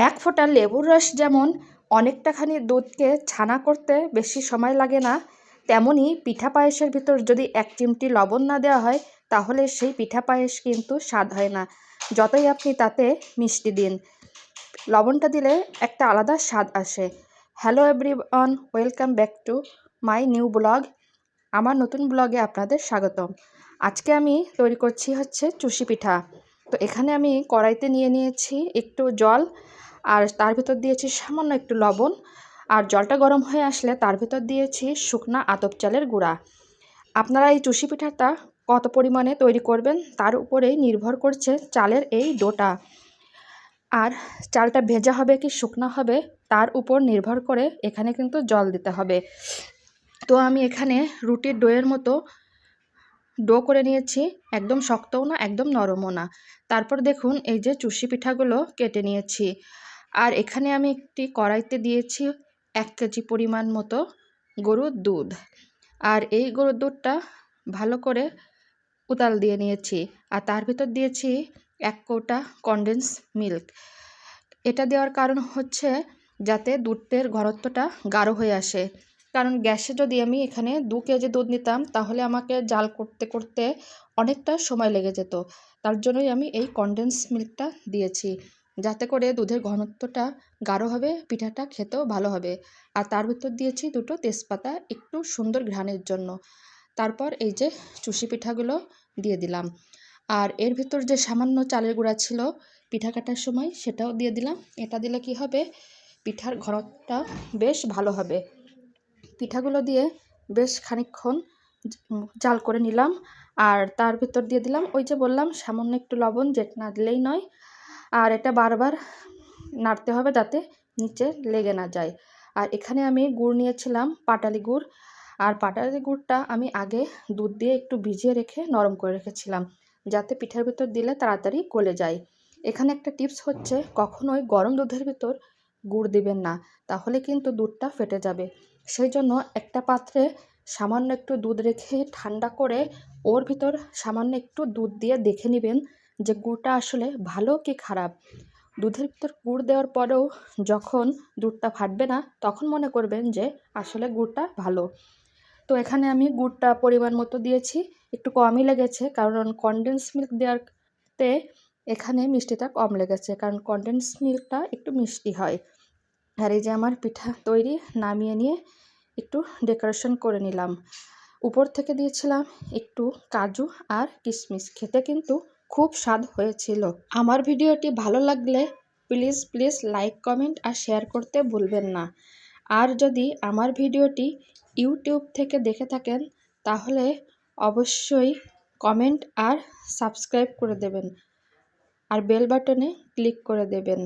এক ফোঁটা লেবুর রস যেমন অনেকটাখানি দুধকে ছানা করতে বেশি সময় লাগে না, তেমনি পিঠা পায়েসের ভিতর যদি 1 চিমটি লবণ না দেওয়া হয় তাহলে সেই পিঠা পায়েস কিন্তু স্বাদ হয় না, যতই আপনি তাতে মিষ্টি দিন। লবণটা দিলে একটা আলাদা স্বাদ আসে। Hello everyone, welcome back to my new blog. আমার নতুন ব্লগে আপনাদের স্বাগতম। আজকে আমি তৈরি করছি হচ্ছে চুষি পিঠা। তো এখানে আমি কড়াইতে নিয়ে নিয়েছি একটু জল, আর তার ভিতর দিয়েছি সামান্য একটু লবণ, আর জলটা গরম হয়ে আসলে তার ভিতর দিয়েছি শুকনা আতপ চালের গুঁড়া। আপনারা এই চুষি পিঠাটা কত পরিমাণে তৈরি করবেন তার উপরেই নির্ভর করছে চালের এই ডোটা, আর চালটা ভেজা হবে কি শুকনা হবে তার উপর নির্ভর করে এখানে কিন্তু জল দিতে হবে। তো আমি এখানে রুটির ডোয়ের মতো ডো করে নিয়েছি, একদম শক্তও না একদম নরমও না। তারপর দেখুন এই যে চুষি পিঠাগুলো কেটে নিয়েছি, আর এখানে আমি একটি কড়াইতে দিয়েছি 1 কেজি পরিমাণ মতো গরুর দুধ, আর এই গরুর দুধটা ভালো করে উতাল দিয়ে নিয়েছি, আর তার ভিতর দিয়েছি 1 কৌটা কনডেন্স মিল্ক। এটা দেওয়ার কারণ হচ্ছে যাতে দুধের ঘনত্বটা গাঢ় হয়ে আসে, কারণ গ্যাসে যদি আমি এখানে 2 কেজি দুধ নিতাম তাহলে আমাকে জাল করতে করতে অনেকটা সময় লেগে যেত। তার জন্যই আমি এই কনডেন্স মিল্কটা দিয়েছি, যাতে করে দুধের ঘনত্বটা গাঢ় হবে, পিঠাটা খেতেও ভালো হবে। আর তার ভিতর দিয়েছি 2টো তেজপাতা একটু সুন্দর ঘ্রাণের জন্য। তারপর এই যে চুষি পিঠাগুলো দিয়ে দিলাম, আর এর ভিতর যে সামান্য চালের গুঁড়া ছিল পিঠা কাটার সময় সেটাও দিয়ে দিলাম। এটা দিলে কি হবে, পিঠার ঘনত্বটা বেশ ভালো হবে। পিঠাগুলো দিয়ে বেশ খানিকক্ষণ জাল করে নিলাম, আর তার ভিতর দিয়ে দিলাম ওই যে বললাম সামান্য একটু লবণ, যেটা না দিলেই নয়। আর এটা বারবার নাড়তে হবে যাতে নিচে লেগে না যায়। আর এখানে আমি গুড় নিয়েছিলাম পাটালি গুড়, আর পাটালি গুড়টা আমি আগে দুধ দিয়ে একটু ভিজিয়ে রেখে নরম করে রেখেছিলাম, যাতে পিঠার ভিতর দিলে তাড়াতাড়ি গলে যায়। এখানে একটা টিপস হচ্ছে, কখনোই গরম দুধের ভিতর গুড় দিবেন না, তাহলে কিন্তু দুধটা ফেটে যাবে। সেই জন্য একটা পাত্রে সামান্য একটু দুধ রেখে ঠান্ডা করে ওর ভিতর সামান্য একটু দুধ দিয়ে দেখে নেবেন যে গুড়টা আসলে ভালো কি খারাপ। দুধের ভিতর গুড় দেওয়ার পরেও যখন দুধটা ফাটবে না তখন মনে করবেন যে আসলে গুড়টা ভালো। তো এখানে আমি গুড়টা পরিমাণ মতো দিয়েছি, একটু কমই লেগেছে কারণ কনডেন্স মিল্ক দেওয়াতে এখানে মিষ্টিটা কম লেগেছে, কারণ কনডেন্স মিল্কটা একটু মিষ্টি হয়। আর এই যে আমার পিঠা তৈরি, নামিয়ে নিয়ে একটু ডেকোরেশন করে নিলাম। উপর থেকে দিয়েছিলাম একটু কাজু আর কিশমিশ, খেতে কিন্তু খুব স্বাদ হয়েছিল। আমার ভিডিওটি ভালো লাগলে প্লিজ লাইক, কমেন্ট আর শেয়ার করতে ভুলবেন না। আর যদি আমার ভিডিওটি ইউটিউব থেকে দেখে থাকেন তাহলে অবশ্যই কমেন্ট আর সাবস্ক্রাইব করে দেবেন, আর বেল বাটনে ক্লিক করে দেবেন।